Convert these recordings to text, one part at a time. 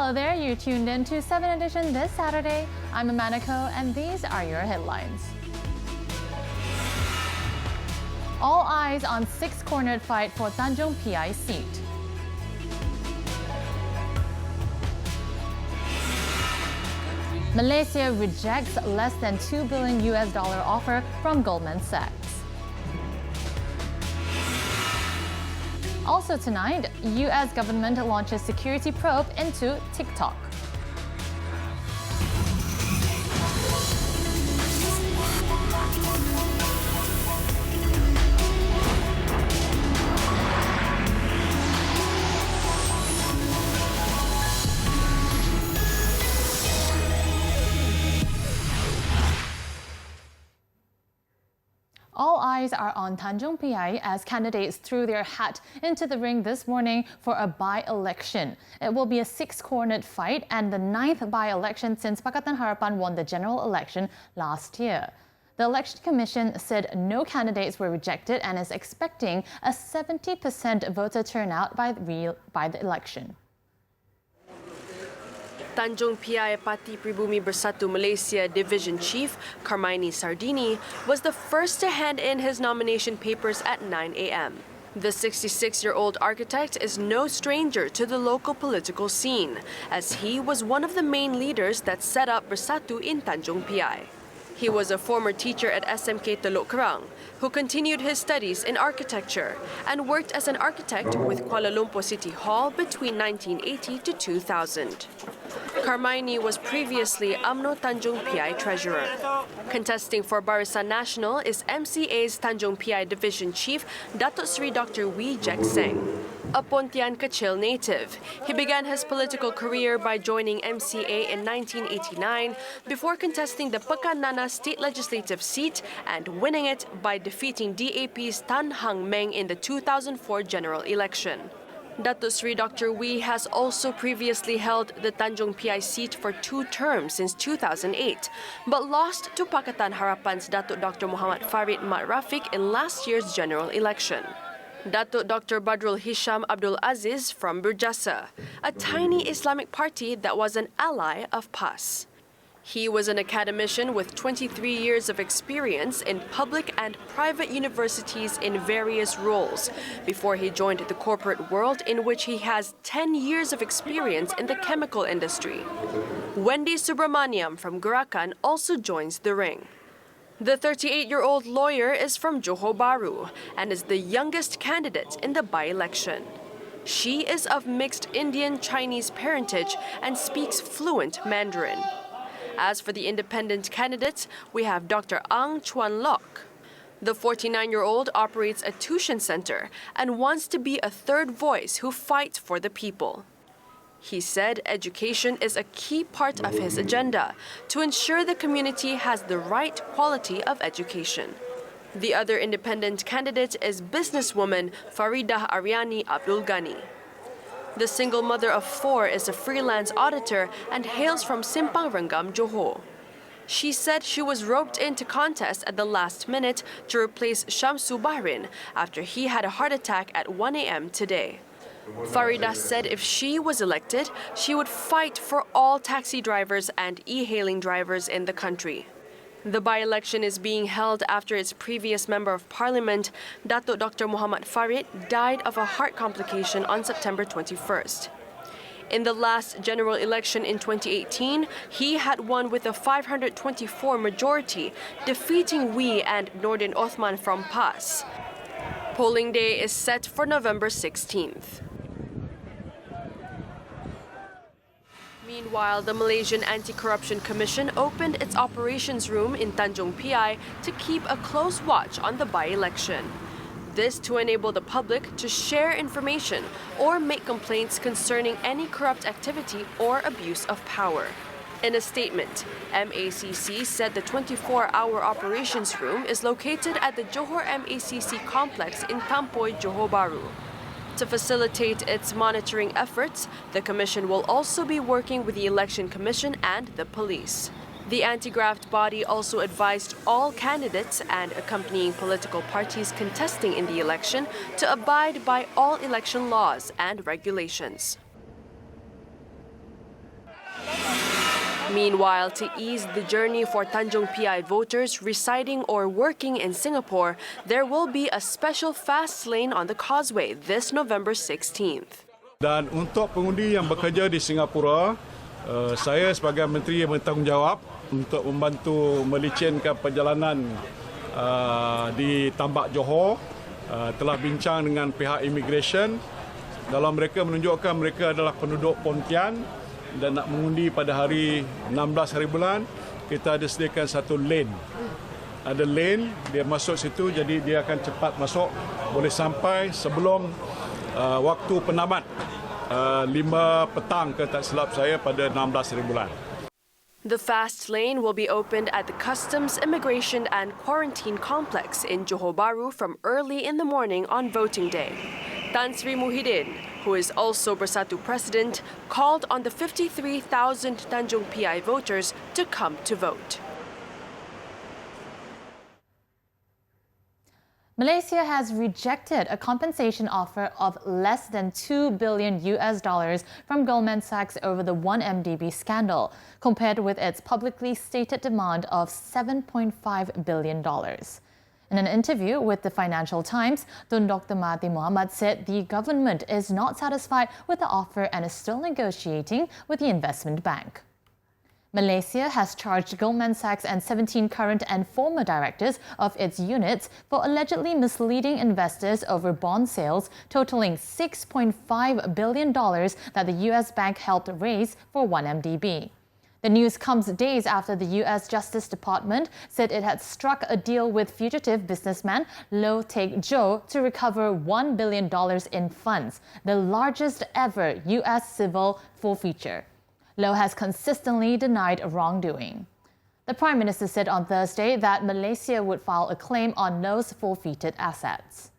Hello there, you tuned in to 7Edition this Saturday. I'm Amanda Koh, and these are your headlines. All eyes on six-cornered fight for Tanjong PI seat. Malaysia rejects less than $2 billion offer from Goldman Sachs. Also tonight, U.S. government launches security probe into TikTok. All eyes are on Tanjong PI as candidates threw their hat into the ring this morning for a by-election. It will be a six-cornered fight and the 9th by-election since Pakatan Harapan won the general election last year. The Election Commission said no candidates were rejected and is expecting a 70% voter turnout by the election. Tanjong PI Parti Pribumi Bersatu Malaysia Division Chief Karmaini Sardini was the first to hand in his nomination papers at 9 a.m. The 66-year-old architect is no stranger to the local political scene, as he was one of the main leaders that set up Bersatu in Tanjong PI. He was a former teacher at SMK Teluk Kerang, who continued his studies in architecture and worked as an architect with Kuala Lumpur City Hall between 1980 to 2000. Karmaini was previously UMNO Tanjong PI treasurer. Contesting for Barisan Nasional is MCA's Tanjong PI Division Chief Datuk Seri Dr. Wee Jack Seng. A Pontian Kecil native, he began his political career by joining MCA in 1989 before contesting the Pekan Nana state legislative seat and winning it by defeating DAP's Tan Hang Meng in the 2004 general election. Datuk Seri Dr. Wee has also previously held the Tanjong PI seat for 2 terms since 2008, but lost to Pakatan Harapan's Datuk Dr. Muhammad Farid Mat Rafiq in last year's general election. Datuk Dr. Badrul Hisham Abdul Aziz from Burjasa, a tiny Islamic party that was an ally of PAS. He was an academician with 23 years of experience in public and private universities in various roles before he joined the corporate world, in which he has 10 years of experience in the chemical industry. Wendy Subramaniam from Gerakan also joins the ring. The 38-year-old lawyer is from Johor Bahru and is the youngest candidate in the by-election. She is of mixed Indian-Chinese parentage and speaks fluent Mandarin. As for the independent candidates, we have Dr. Ang Chuan Lok. The 49-year-old operates a tuition center and wants to be a third voice who fights for the people. He said education is a key part of his agenda to ensure the community has the right quality of education. The other independent candidate is businesswoman Faridah Aryani Abdul Ghani. The single mother of 4 is a freelance auditor and hails from Simpang Renggam, Johor. She said she was roped into contest at the last minute to replace Shamsu Bahrin after he had a heart attack at 1 a.m. today. Farida said if she was elected, she would fight for all taxi drivers and e-hailing drivers in the country. The by-election is being held after its previous Member of Parliament, Datuk Dr. Muhammad Farid, died of a heart complication on September 21st. In the last general election in 2018, he had won with a 524 majority, defeating Wee and Nordin Othman from PAS. Polling day is set for November 16th. Meanwhile, the Malaysian Anti-Corruption Commission opened its operations room in Tanjong PI to keep a close watch on the by-election. This to enable the public to share information or make complaints concerning any corrupt activity or abuse of power. In a statement, MACC said the 24-hour operations room is located at the Johor MACC complex in Tampoy, Johor Bahru. To facilitate its monitoring efforts, the Commission will also be working with the Election Commission and the police. The anti-graft body also advised all candidates and accompanying political parties contesting in the election to abide by all election laws and regulations. Meanwhile, to ease the journey for Tanjong PI voters residing or working in Singapore, there will be a special fast lane on the causeway this November 16th. Dan untuk pengundi yang bekerja di Singapura, saya sebagai menteri yang bertanggungjawab untuk membantu melicinkan perjalanan di Tambak Johor, telah bincang dengan pihak immigration. Dalam mereka menunjukkan mereka adalah penduduk Pontian dan nak mengundi pada hari 16 hari bulan, kita ada sediakan satu lane. Ada lane, dia masuk situ, jadi dia akan cepat masuk, boleh sampai sebelum waktu penamat 5 petang ke tak silap saya pada 16 hari bulan. The fast lane will be opened at the Customs, Immigration and Quarantine Complex in Johor Bahru from early in the morning on voting day. Tan Sri Muhyiddin, who is also Bersatu President, called on the 53,000 Tanjong PI voters to come to vote. Malaysia has rejected a compensation offer of less than $2 billion from Goldman Sachs over the 1MDB scandal, compared with its publicly stated demand of $7.5 billion. In an interview with the Financial Times, Tun Dr. Mahathir Mohamad said the government is not satisfied with the offer and is still negotiating with the investment bank. Malaysia has charged Goldman Sachs and 17 current and former directors of its units for allegedly misleading investors over bond sales totaling $6.5 billion that the U.S. bank helped raise for 1MDB. The news comes days after the U.S. Justice Department said it had struck a deal with fugitive businessman Low Taek Jo to recover $1 billion in funds, the largest ever U.S. civil forfeiture. Low has consistently denied wrongdoing. The Prime Minister said on Thursday that Malaysia would file a claim on Low's forfeited assets.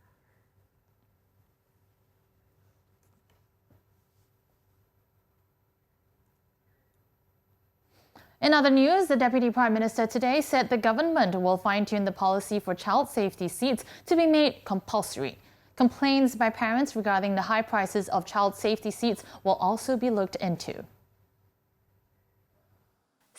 In other news, the Deputy Prime Minister today said the government will fine-tune the policy for child safety seats to be made compulsory. Complaints by parents regarding the high prices of child safety seats will also be looked into.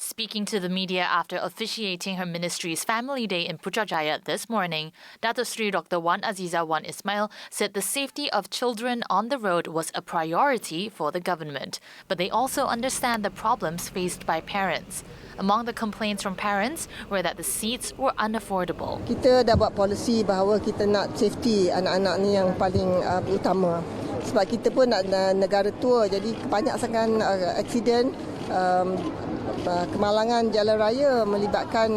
Speaking to the media after officiating her ministry's Family Day in Putrajaya this morning, Datuk Sri Dr. Wan Aziza Wan Ismail said the safety of children on the road was a priority for the government, but they also understand the problems faced by parents. Among the complaints from parents were that the seats were unaffordable. Kita dah buat polisi bahawa kita nak safety anak-anak ni yang paling utama. Sebab kita pun nak negara tua, jadi banyak sangat aksiden, kemalangan jalan raya melibatkan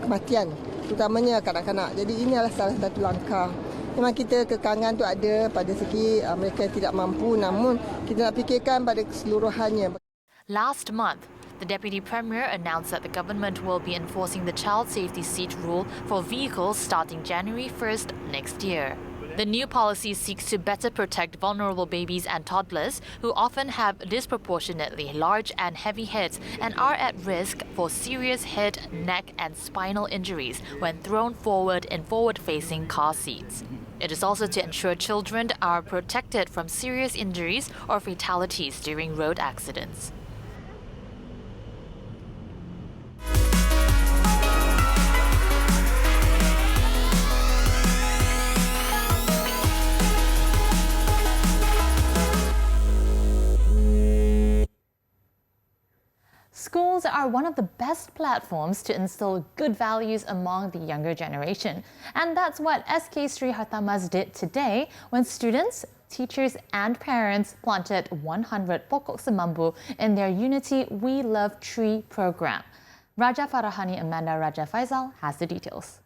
kematian, terutamanya kanak-kanak. Jadi ini adalah salah satu langkah. Memang kita kekangan tu ada pada segi mereka tidak mampu, namun kita nak fikirkan pada keseluruhannya. Last month, the Deputy Premier announced that the government will be enforcing the child safety seat rule for vehicles starting January 1st next year. The new policy seeks to better protect vulnerable babies and toddlers who often have disproportionately large and heavy heads and are at risk for serious head, neck and spinal injuries when thrown forward in forward-facing car seats. It is also to ensure children are protected from serious injuries or fatalities during road accidents. Schools are one of the best platforms to instill good values among the younger generation. And that's what SK Sri Harthamas did today when students, teachers and parents planted 100 pokok semambu in their Unity We Love Tree program. Raja Farahani Amanda Raja Faisal has the details.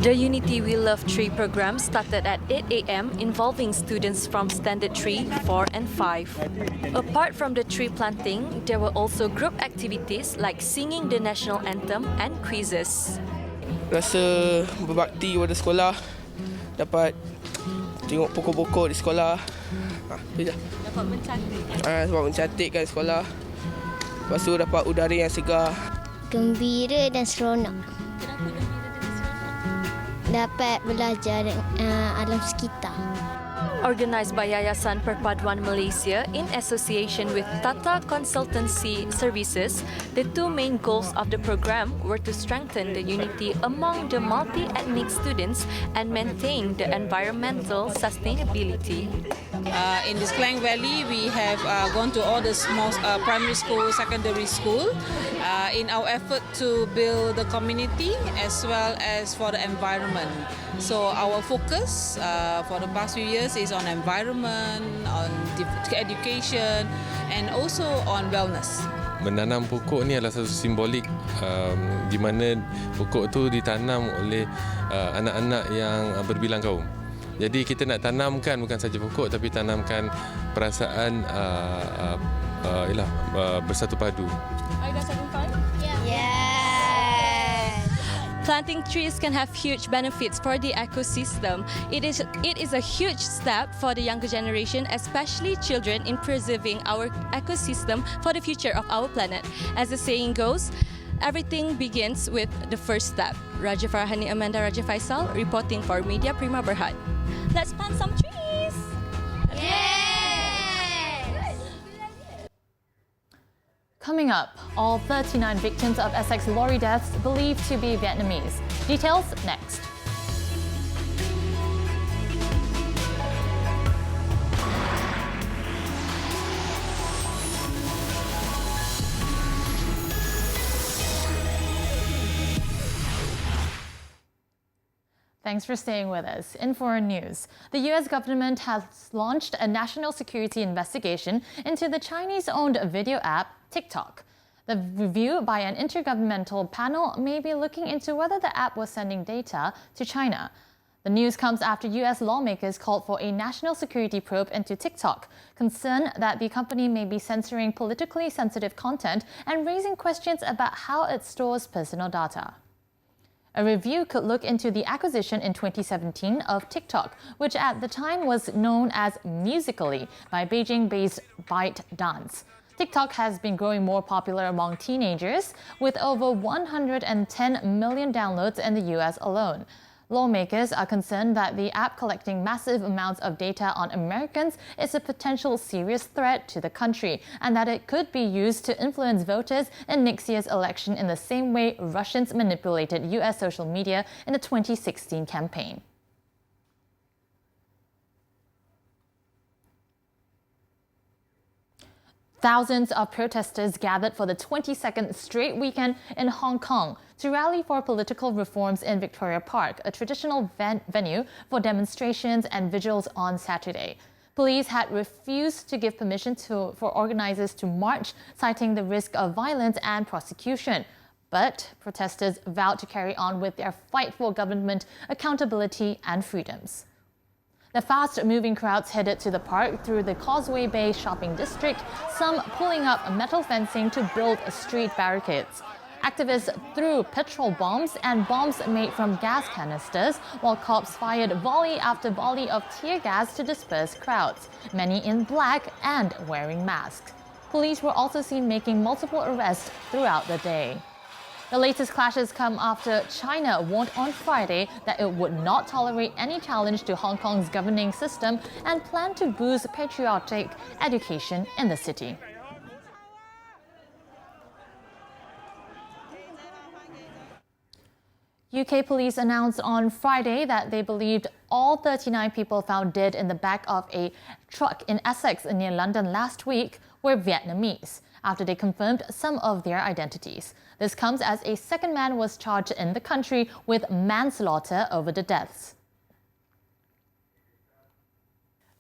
The Unity We Love Tree program started at 8 a.m. involving students from Standard 3, 4 and 5. Apart from the tree planting, there were also group activities like singing the national anthem and quizzes. Rasa berbakti pada sekolah, dapat tengok pokok-pokok di sekolah. Dapat mencantik. Sebab mencantikkan sekolah. Lepas tu dapat udara yang segar. Gembira dan seronok. Kenapa gembira dan seronok? dapat belajar alam sekitar. Organised by Yayasan Perpaduan Malaysia in association with Tata Consultancy Services, the two main goals of the program were to strengthen the unity among the multi-ethnic students and maintain the environmental sustainability. In this Klang Valley, we have gone to all the small primary school, secondary school in our effort to build the community as well as for the environment. So our focus for the past few years is on environment, on education and also on wellness. Menanam pokok ni adalah satu simbolik di mana pokok tu ditanam oleh anak-anak yang berbilang kaum. Jadi kita nak tanamkan bukan saja pokok tapi tanamkan perasaan bersatu padu. Are you guys having fun? Yeah. Planting trees can have huge benefits for the ecosystem. It is a huge step for the younger generation, especially children, in preserving our ecosystem for the future of our planet. As the saying goes, everything begins with the first step. Raja Farhani, Amanda Raja Faisal, reporting for Media Prima Berhad. Let's plant some trees! Yes! Coming up, all 39 victims of Essex lorry deaths believed to be Vietnamese. Details next. Thanks for staying with us. In foreign news, the U.S. government has launched a national security investigation into the Chinese-owned video app TikTok. The review by an intergovernmental panel may be looking into whether the app was sending data to China. The news comes after U.S. lawmakers called for a national security probe into TikTok, concerned that the company may be censoring politically sensitive content and raising questions about how it stores personal data. A review could look into the acquisition in 2017 of TikTok, which at the time was known as Musical.ly by Beijing-based ByteDance. TikTok has been growing more popular among teenagers, with over 110 million downloads in the US alone. Lawmakers are concerned that the app collecting massive amounts of data on Americans is a potential serious threat to the country, and that it could be used to influence voters in next year's election in the same way Russians manipulated US social media in the 2016 campaign. Thousands of protesters gathered for the 22nd straight weekend in Hong Kong to rally for political reforms in Victoria Park, a traditional venue for demonstrations and vigils on Saturday. Police had refused to give permission for organizers to march, citing the risk of violence and prosecution. But protesters vowed to carry on with their fight for government accountability and freedoms. The fast-moving crowds headed to the park through the Causeway Bay shopping district, some pulling up metal fencing to build street barricades. Activists threw petrol bombs and bombs made from gas canisters, while cops fired volley after volley of tear gas to disperse crowds, many in black and wearing masks. Police were also seen making multiple arrests throughout the day. The latest clashes come after China warned on Friday that it would not tolerate any challenge to Hong Kong's governing system and planned to boost patriotic education in the city. UK police announced on Friday that they believed all 39 people found dead in the back of a truck in Essex near London last week were Vietnamese, after they confirmed some of their identities. This comes as a second man was charged in the country with manslaughter over the deaths.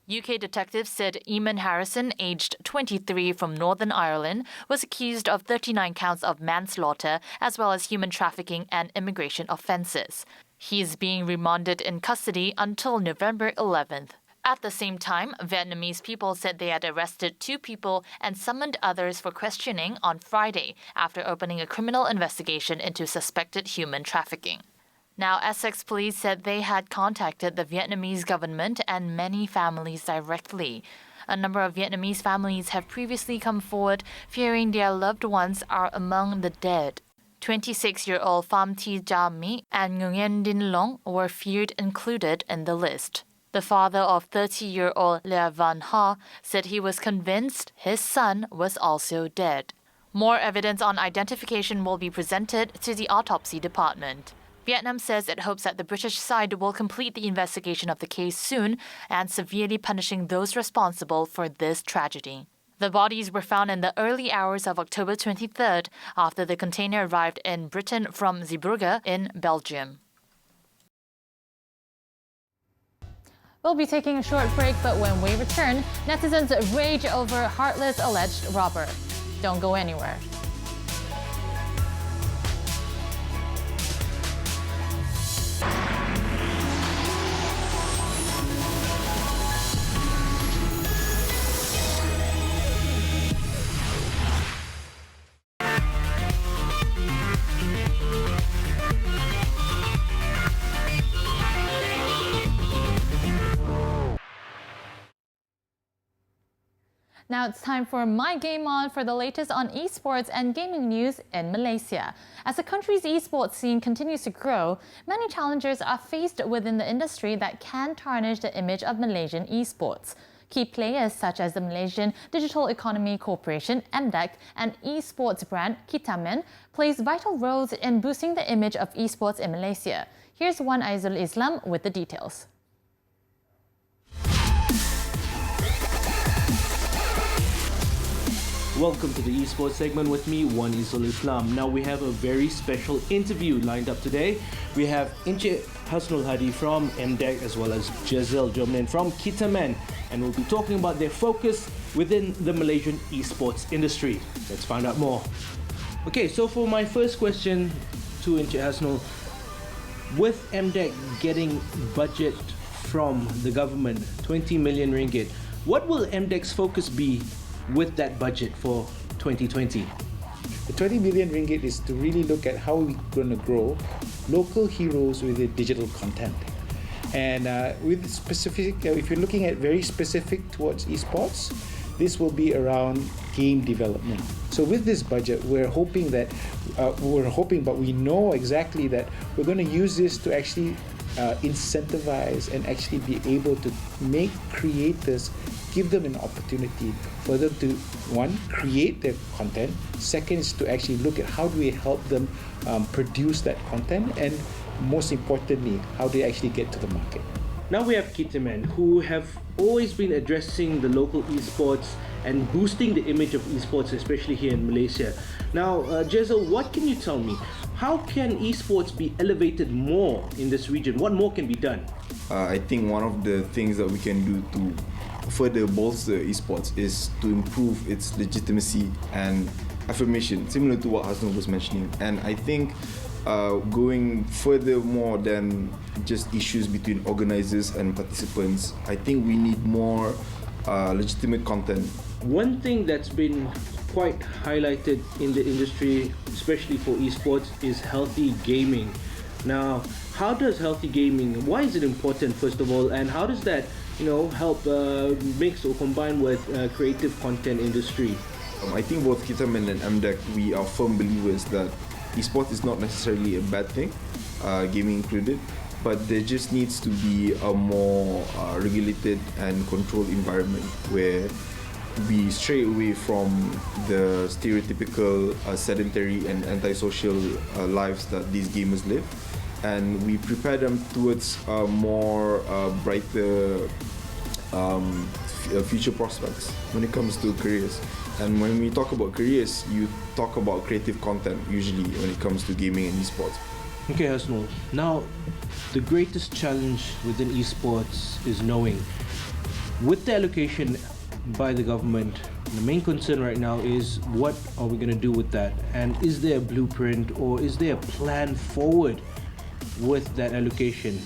UK detectives said Eamon Harrison, aged 23 from Northern Ireland, was accused of 39 counts of manslaughter as well as human trafficking and immigration offences. He is being remanded in custody until November 11th. At the same time, Vietnamese people said they had arrested 2 people and summoned others for questioning on Friday after opening a criminal investigation into suspected human trafficking. Now, Essex police said they had contacted the Vietnamese government and many families directly. A number of Vietnamese families have previously come forward fearing their loved ones are among the dead. 26-year-old Pham Thi Jami and Nguyen Din Long were feared included in the list. The father of 30-year-old Lea Van Ha said he was convinced his son was also dead. More evidence on identification will be presented to the autopsy department. Vietnam says it hopes that the British side will complete the investigation of the case soon and severely punishing those responsible for this tragedy. The bodies were found in the early hours of October 23rd after the container arrived in Britain from Zeebrugge in Belgium. We'll be taking a short break, but when we return, netizens rage over heartless alleged robber. Don't go anywhere. Now it's time for My Game On for the latest on esports and gaming news in Malaysia. As the country's esports scene continues to grow, many challengers are faced within the industry that can tarnish the image of Malaysian esports. Key players such as the Malaysian Digital Economy Corporation, MDEC, and esports brand Kitamen plays vital roles in boosting the image of esports in Malaysia. Here's Wan Aizul Islam with the details. Welcome to the esports segment with me, Wan Aizul Islam. Now we have a very special interview lined up today. We have Encik Hasnul Hadi from MDEC as well as Jazelle Jomnen from Kitamen, and we'll be talking about their focus within the Malaysian esports industry. Let's find out more. Okay, so for my first question to Encik Hasnul, with MDEC getting budget from the government, 20 million ringgit, what will MDEC's focus be with that budget for 2020? The 20 million ringgit is to really look at how we're going to grow local heroes with the digital content. And with specific, if you're looking at very specific towards esports, this will be around game development. So with this budget, we're hoping, but we know exactly that we're going to use this to actually incentivize and actually be able to make creators, give them an opportunity for them to, one, create their content. Second is to actually look at how do we help them produce that content, and most importantly, how do they actually get to the market. Now we have Kitamen, who have always been addressing the local esports and boosting the image of esports, especially here in Malaysia. Now, Jazelle, what can you tell me? How can esports be elevated more in this region? What more can be done? I think one of the things that we can do to further bolster esports is to improve its legitimacy and affirmation, similar to what Hasnul was mentioning. And I think going further more than just issues between organizers and participants, I think we need more legitimate content. One thing that's been quite highlighted in the industry, especially for esports, is healthy gaming. Now, how does healthy gaming, why is it important first of all, and how does that help mix or combine with creative content industry? I think both Kitamen and MDEC, we are firm believers that esports is not necessarily a bad thing, gaming included, but there just needs to be a more regulated and controlled environment where we stray away from the stereotypical sedentary and antisocial lives that these gamers live, and we prepare them towards more brighter future prospects when it comes to careers. And when we talk about careers, you talk about creative content usually when it comes to gaming and esports. Okay, Hasnul. Now, the greatest challenge within esports is knowing, with the allocation by the government, the main concern right now is what are we going to do with that, and is there a blueprint or is there a plan forward with that allocation?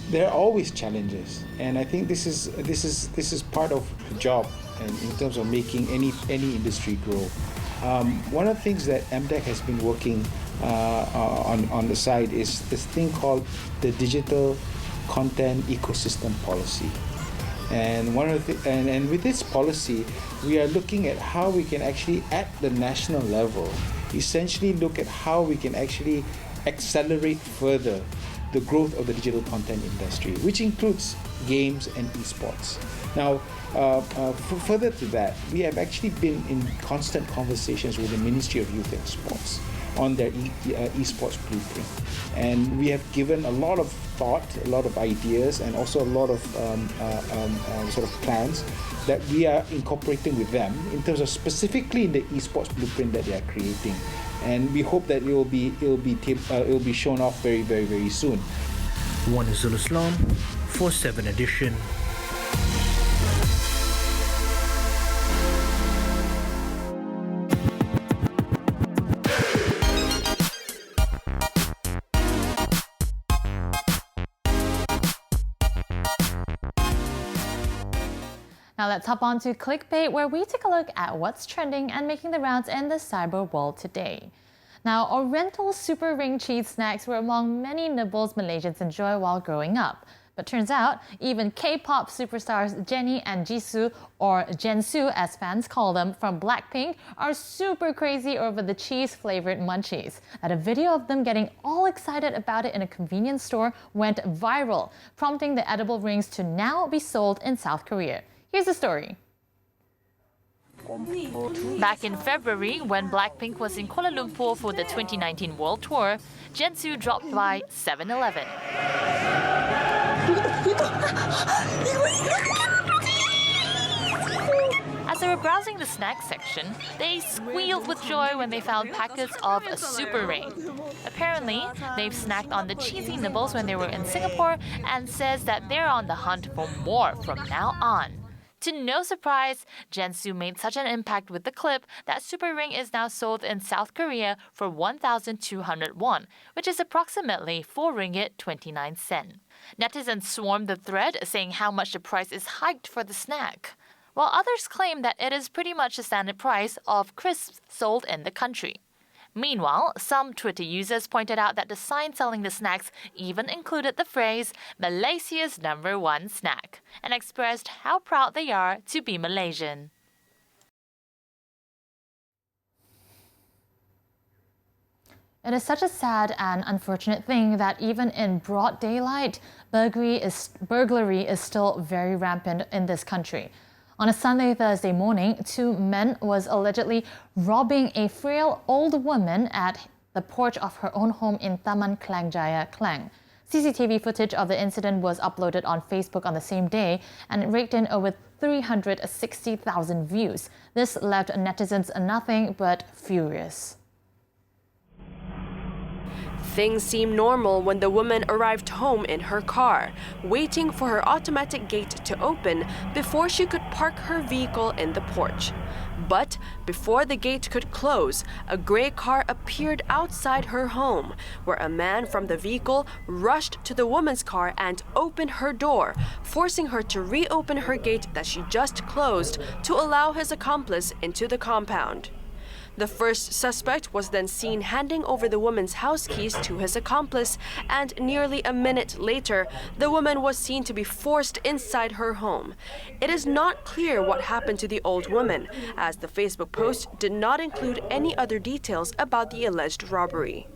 There are always challenges, and I think this is part of the job, and in terms of making any industry grow. One of the things that MDEC has been working on the side is this thing called the Digital Content Ecosystem Policy. And with this policy, we are looking at how we can actually, at the national level, essentially look at how we can actually accelerate further the growth of the digital content industry, which includes games and esports. Now, further to that, we have actually been in constant conversations with the Ministry of Youth and Sports on their esports blueprint, and we have given a lot of thought, a lot of ideas, and also a lot of sort of plans that we are incorporating with them in terms of specifically in the esports blueprint that they are creating, and we hope that it will be shown off very, very, very soon. One is Islam for 7Edition. Now let's hop on to Clickbait, where we take a look at what's trending and making the rounds in the cyber world today. Now, Oriental Super Ring cheese snacks were among many nibbles Malaysians enjoy while growing up. But turns out, even K-pop superstars Jennie and Jisoo, or Jensu as fans call them, from Blackpink, are super crazy over the cheese-flavored munchies. And a video of them getting all excited about it in a convenience store went viral, prompting the edible rings to now be sold in South Korea. Here's the story. Back in February, when Blackpink was in Kuala Lumpur for the 2019 World Tour, Jensu dropped by 7-Eleven. As they were browsing the snack section, they squealed with joy when they found packets of a Super Ring. Apparently, they've snacked on the cheesy nibbles when they were in Singapore and says that they're on the hunt for more from now on. To no surprise, Jensu made such an impact with the clip that Super Ring is now sold in South Korea for 1,200 won, which is approximately 4 ringgit 29 cents. Netizens swarmed the thread, saying how much the price is hiked for the snack, while others claim that it is pretty much the standard price of crisps sold in the country. Meanwhile, some Twitter users pointed out that the sign selling the snacks even included the phrase "Malaysia's #1 snack" and expressed how proud they are to be Malaysian. It is such a sad and unfortunate thing that even in broad daylight, burglary is still very rampant in this country. On a Thursday morning, 2 men was allegedly robbing a frail old woman at the porch of her own home in Taman Klang Jaya, Klang. CCTV footage of the incident was uploaded on Facebook on the same day and it raked in over 360,000 views. This left netizens nothing but furious. Things seemed normal when the woman arrived home in her car, waiting for her automatic gate to open before she could park her vehicle in the porch. But before the gate could close, a gray car appeared outside her home, where a man from the vehicle rushed to the woman's car and opened her door, forcing her to reopen her gate that she just closed to allow his accomplice into the compound. The first suspect was then seen handing over the woman's house keys to his accomplice, and nearly a minute later, the woman was seen to be forced inside her home. It is not clear what happened to the old woman, as the Facebook post did not include any other details about the alleged robbery.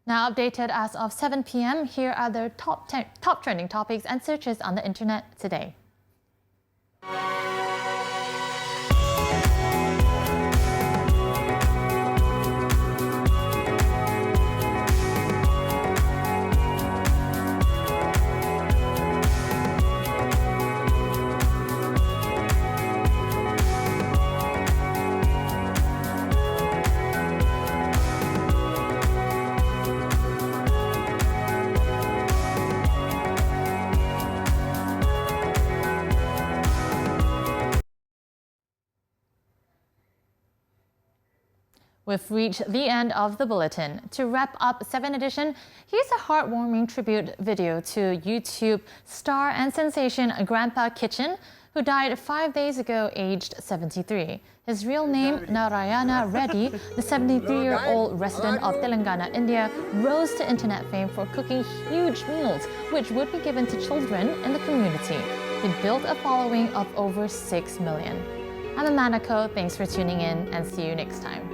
Now updated as of 7 p.m., here are the top trending topics and searches on the internet today. We've reached the end of the bulletin. To wrap up 7Edition, here's a heartwarming tribute video to YouTube star and sensation Grandpa Kitchen, who died 5 days ago, aged 73. His real name, Narayana Reddy, the 73-year-old resident of Telangana, India, rose to internet fame for cooking huge meals, which would be given to children in the community. He built a following of over 6 million. I'm Amanda Koh. Thanks for tuning in and see you next time.